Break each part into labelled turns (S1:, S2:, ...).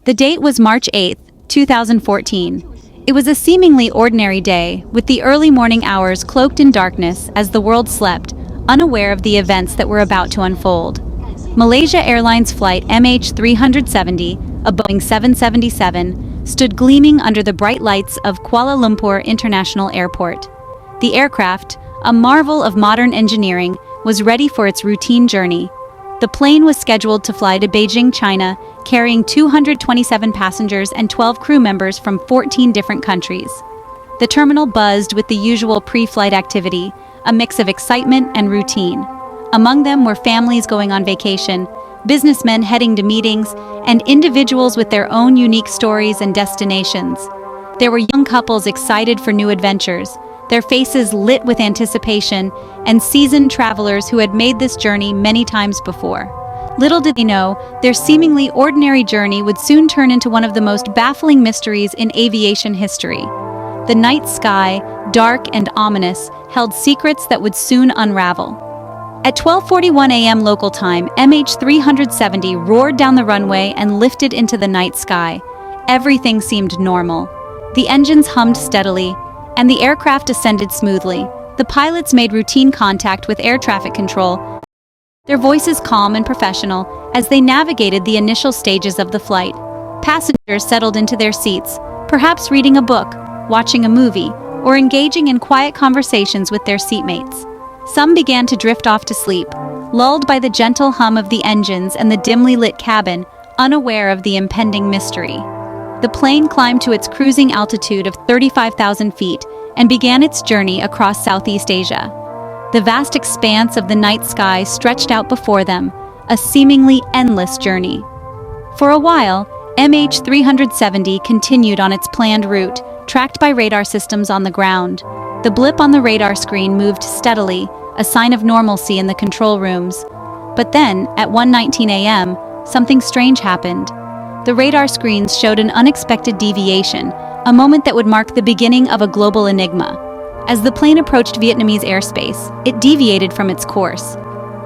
S1: The date was March 8, 2014. It was a seemingly ordinary day, with the early morning hours cloaked in darkness as the world slept, unaware of the events that were about to unfold. Malaysia Airlines Flight MH370, a Boeing 777, stood gleaming under the bright lights of Kuala Lumpur International Airport. The aircraft, a marvel of modern engineering, was ready for its routine journey. The plane was scheduled to fly to Beijing, China, carrying 227 passengers and 12 crew members from 14 different countries. The terminal buzzed with the usual pre-flight activity, a mix of excitement and routine. Among them were families going on vacation, businessmen heading to meetings, and individuals with their own unique stories and destinations. There were young couples excited for new adventures, their faces lit with anticipation, and seasoned travelers who had made this journey many times before. Little did they know, their seemingly ordinary journey would soon turn into one of the most baffling mysteries in aviation history. The night sky, dark and ominous, held secrets that would soon unravel. At 12:41 a.m. local time, MH370 roared down the runway and lifted into the night sky. Everything seemed normal. The engines hummed steadily, and the aircraft ascended smoothly. The pilots made routine contact with air traffic control, their voices calm and professional as they navigated the initial stages of the flight. Passengers settled into their seats, perhaps reading a book, watching a movie, or engaging in quiet conversations with their seatmates. Some began to drift off to sleep, lulled by the gentle hum of the engines and the dimly lit cabin, unaware of the impending mystery. The plane climbed to its cruising altitude of 35,000 feet and began its journey across Southeast Asia. The vast expanse of the night sky stretched out before them, a seemingly endless journey. For a while, MH370 continued on its planned route, tracked by radar systems on the ground. The blip on the radar screen moved steadily, a sign of normalcy in the control rooms. But then, at 1:19 a.m., something strange happened. The radar screens showed an unexpected deviation, a moment that would mark the beginning of a global enigma. As the plane approached Vietnamese airspace, it deviated from its course.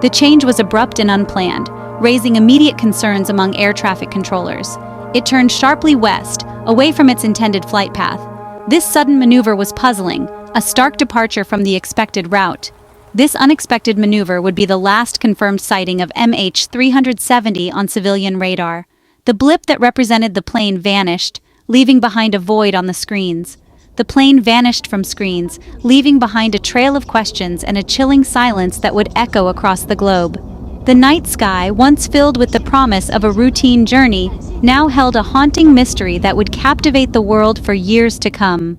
S1: The change was abrupt and unplanned, raising immediate concerns among air traffic controllers. It turned sharply west, away from its intended flight path. This sudden maneuver was puzzling, a stark departure from the expected route. This unexpected maneuver would be the last confirmed sighting of MH370 on civilian radar. The blip that represented the plane vanished, leaving behind a void on the screens. The plane vanished from screens, leaving behind a trail of questions and a chilling silence that would echo across the globe. The night sky, once filled with the promise of a routine journey, now held a haunting mystery that would captivate the world for years to come.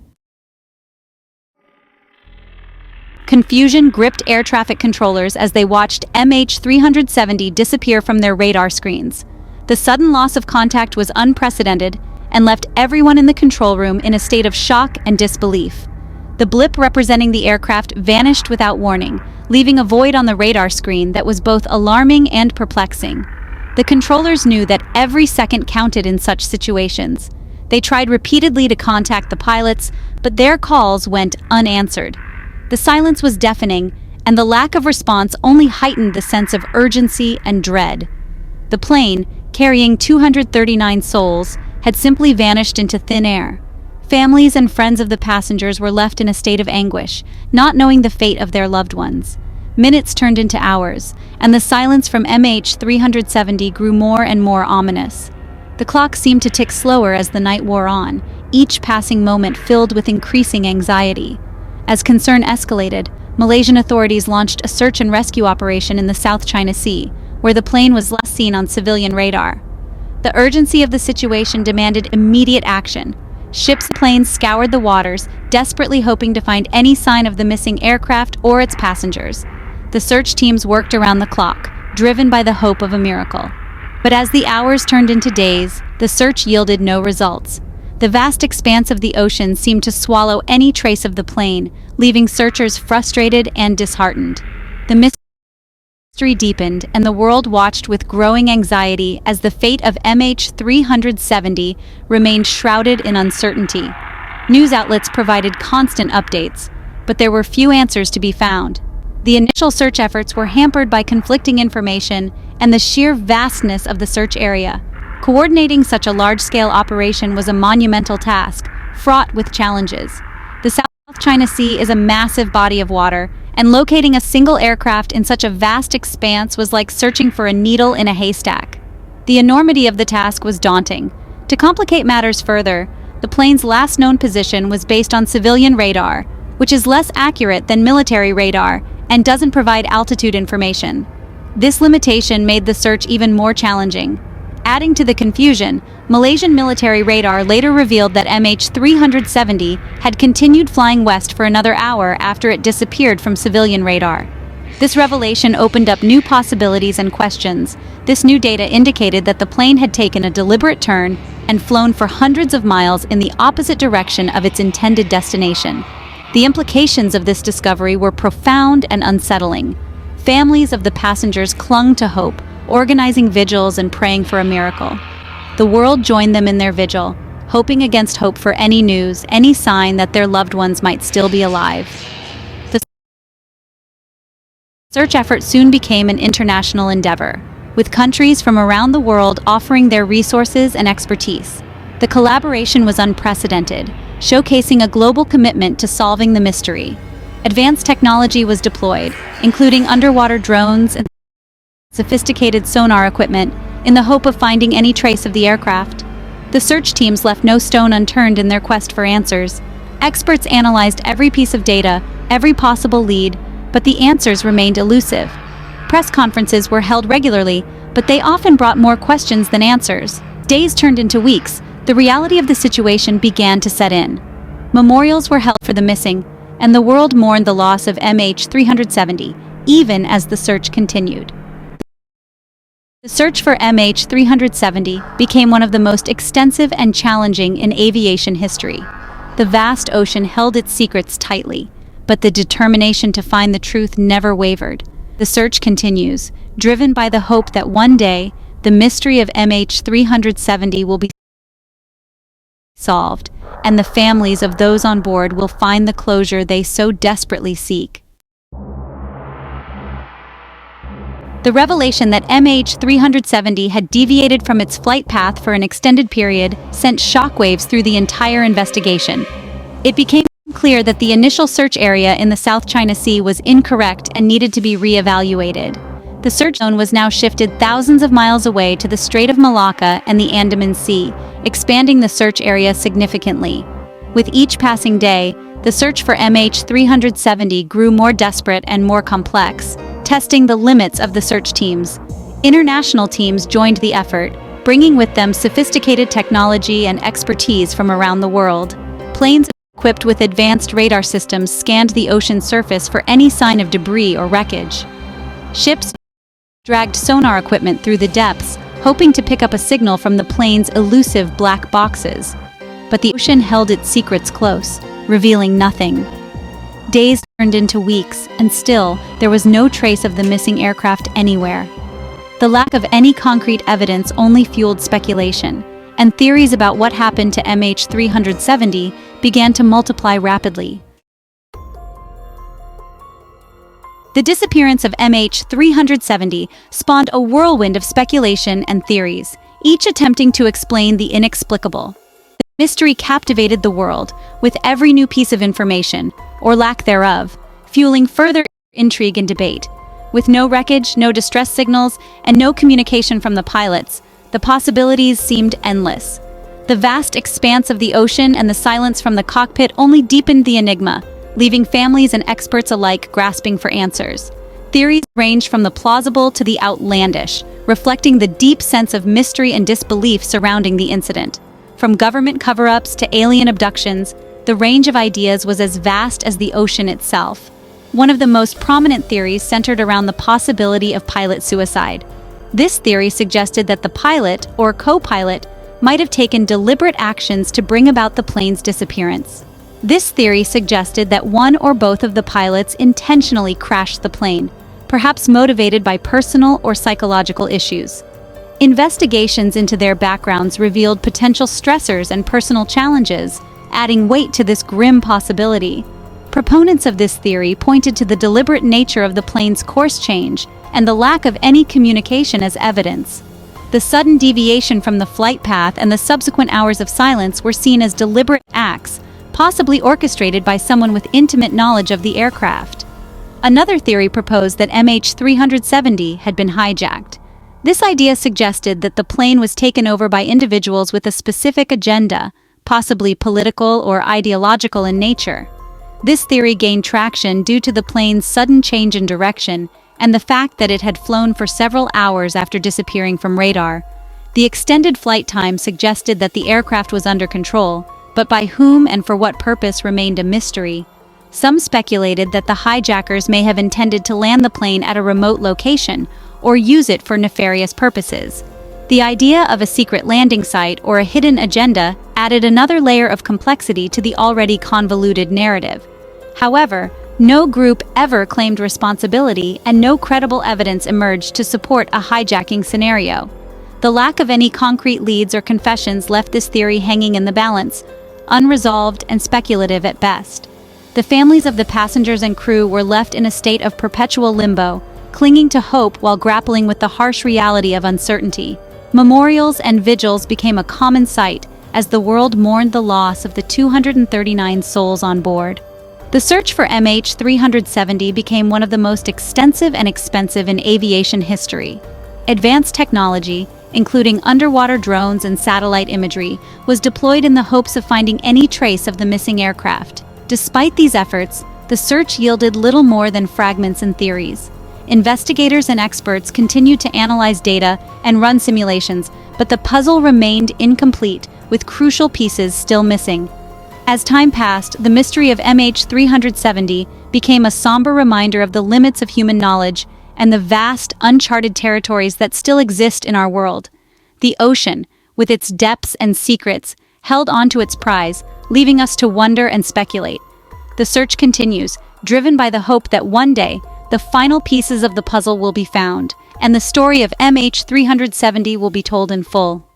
S1: Confusion gripped air traffic controllers as they watched MH370 disappear from their radar screens. The sudden loss of contact was unprecedented and left everyone in the control room in a state of shock and disbelief. The blip representing the aircraft vanished without warning, leaving a void on the radar screen that was both alarming and perplexing. The controllers knew that every second counted in such situations. They tried repeatedly to contact the pilots, but their calls went unanswered. The silence was deafening, and the lack of response only heightened the sense of urgency and dread. The plane, carrying 239 souls, had simply vanished into thin air. Families and friends of the passengers were left in a state of anguish, not knowing the fate of their loved ones. Minutes turned into hours, and the silence from MH370 grew more and more ominous. The clock seemed to tick slower as the night wore on, each passing moment filled with increasing anxiety. As concern escalated, Malaysian authorities launched a search and rescue operation in the South China Sea, where the plane was last seen on civilian radar. The urgency of the situation demanded immediate action. Ships and planes scoured the waters, desperately hoping to find any sign of the missing aircraft or its passengers. The search teams worked around the clock, driven by the hope of a miracle. But as the hours turned into days, the search yielded no results. The vast expanse of the ocean seemed to swallow any trace of the plane, leaving searchers frustrated and disheartened. The mystery deepened, and the world watched with growing anxiety as the fate of MH370 remained shrouded in uncertainty. News outlets provided constant updates, but there were few answers to be found. The initial search efforts were hampered by conflicting information and the sheer vastness of the search area. Coordinating such a large-scale operation was a monumental task, fraught with challenges. The South China Sea is a massive body of water, and locating a single aircraft in such a vast expanse was like searching for a needle in a haystack. The enormity of the task was daunting. To complicate matters further, the plane's last known position was based on civilian radar, which is less accurate than military radar and doesn't provide altitude information. This limitation made the search even more challenging. Adding to the confusion, Malaysian military radar later revealed that MH370 had continued flying west for another hour after it disappeared from civilian radar. This revelation opened up new possibilities and questions. This new data indicated that the plane had taken a deliberate turn and flown for hundreds of miles in the opposite direction of its intended destination. The implications of this discovery were profound and unsettling. Families of the passengers clung to hope, organizing vigils and praying for a miracle. The world joined them in their vigil, hoping against hope for any news, any sign that their loved ones might still be alive. The search effort soon became an international endeavor, with countries from around the world offering their resources and expertise. The collaboration was unprecedented, showcasing a global commitment to solving the mystery. Advanced technology was deployed, including underwater drones and sophisticated sonar equipment, in the hope of finding any trace of the aircraft. The search teams left no stone unturned in their quest for answers. Experts analyzed every piece of data, every possible lead, but the answers remained elusive. Press conferences were held regularly, but they often brought more questions than answers. Days turned into weeks. The reality of the situation began to set in. Memorials were held for the missing, and the world mourned the loss of MH370, even as the search continued. The search for MH370 became one of the most extensive and challenging in aviation history. The vast ocean held its secrets tightly, but the determination to find the truth never wavered. The search continues, driven by the hope that one day, the mystery of MH370 will be solved, and the families of those on board will find the closure they so desperately seek. The revelation that MH370 had deviated from its flight path for an extended period sent shockwaves through the entire investigation. It became clear that the initial search area in the South China Sea was incorrect and needed to be re-evaluated. The search zone was now shifted thousands of miles away to the Strait of Malacca and the Andaman Sea, expanding the search area significantly. With each passing day, the search for MH370 grew more desperate and more complex, testing the limits of the search teams. International teams joined the effort, bringing with them sophisticated technology and expertise from around the world. Planes equipped with advanced radar systems scanned the ocean surface for any sign of debris or wreckage. Ships dragged sonar equipment through the depths, hoping to pick up a signal from the plane's elusive black boxes. But the ocean held its secrets close, revealing nothing. Days turned into weeks, and still, there was no trace of the missing aircraft anywhere. The lack of any concrete evidence only fueled speculation, and theories about what happened to MH370 began to multiply rapidly. The disappearance of MH370 spawned a whirlwind of speculation and theories, each attempting to explain the inexplicable. The mystery captivated the world, with every new piece of information, or lack thereof, fueling further intrigue and debate. With no wreckage, no distress signals, and no communication from the pilots, the possibilities seemed endless. The vast expanse of the ocean and the silence from the cockpit only deepened the enigma, leaving families and experts alike grasping for answers. Theories ranged from the plausible to the outlandish, reflecting the deep sense of mystery and disbelief surrounding the incident. From government cover-ups to alien abductions, the range of ideas was as vast as the ocean itself. One of the most prominent theories centered around the possibility of pilot suicide. This theory suggested that the pilot, or co-pilot, might have taken deliberate actions to bring about the plane's disappearance. This theory suggested that one or both of the pilots intentionally crashed the plane, perhaps motivated by personal or psychological issues. Investigations into their backgrounds revealed potential stressors and personal challenges, adding weight to this grim possibility. Proponents of this theory pointed to the deliberate nature of the plane's course change and the lack of any communication as evidence. The sudden deviation from the flight path and the subsequent hours of silence were seen as deliberate acts, possibly orchestrated by someone with intimate knowledge of the aircraft. Another theory proposed that MH370 had been hijacked. This idea suggested that the plane was taken over by individuals with a specific agenda, possibly political or ideological in nature. This theory gained traction due to the plane's sudden change in direction and the fact that it had flown for several hours after disappearing from radar. The extended flight time suggested that the aircraft was under control, but by whom and for what purpose remained a mystery. Some speculated that the hijackers may have intended to land the plane at a remote location or use it for nefarious purposes. The idea of a secret landing site or a hidden agenda added another layer of complexity to the already convoluted narrative. However, no group ever claimed responsibility and no credible evidence emerged to support a hijacking scenario. The lack of any concrete leads or confessions left this theory hanging in the balance, unresolved and speculative at best. The families of the passengers and crew were left in a state of perpetual limbo, clinging to hope while grappling with the harsh reality of uncertainty. Memorials and vigils became a common sight as the world mourned the loss of the 239 souls on board. The search for MH370 became one of the most extensive and expensive in aviation history. Advanced technology, including underwater drones and satellite imagery, was deployed in the hopes of finding any trace of the missing aircraft. Despite these efforts, the search yielded little more than fragments and theories. Investigators and experts continued to analyze data and run simulations, but the puzzle remained incomplete, with crucial pieces still missing. As time passed, the mystery of MH370 became a somber reminder of the limits of human knowledge and the vast, uncharted territories that still exist in our world. The ocean, with its depths and secrets, held on to its prize, leaving us to wonder and speculate. The search continues, driven by the hope that one day, the final pieces of the puzzle will be found, and the story of MH370 will be told in full.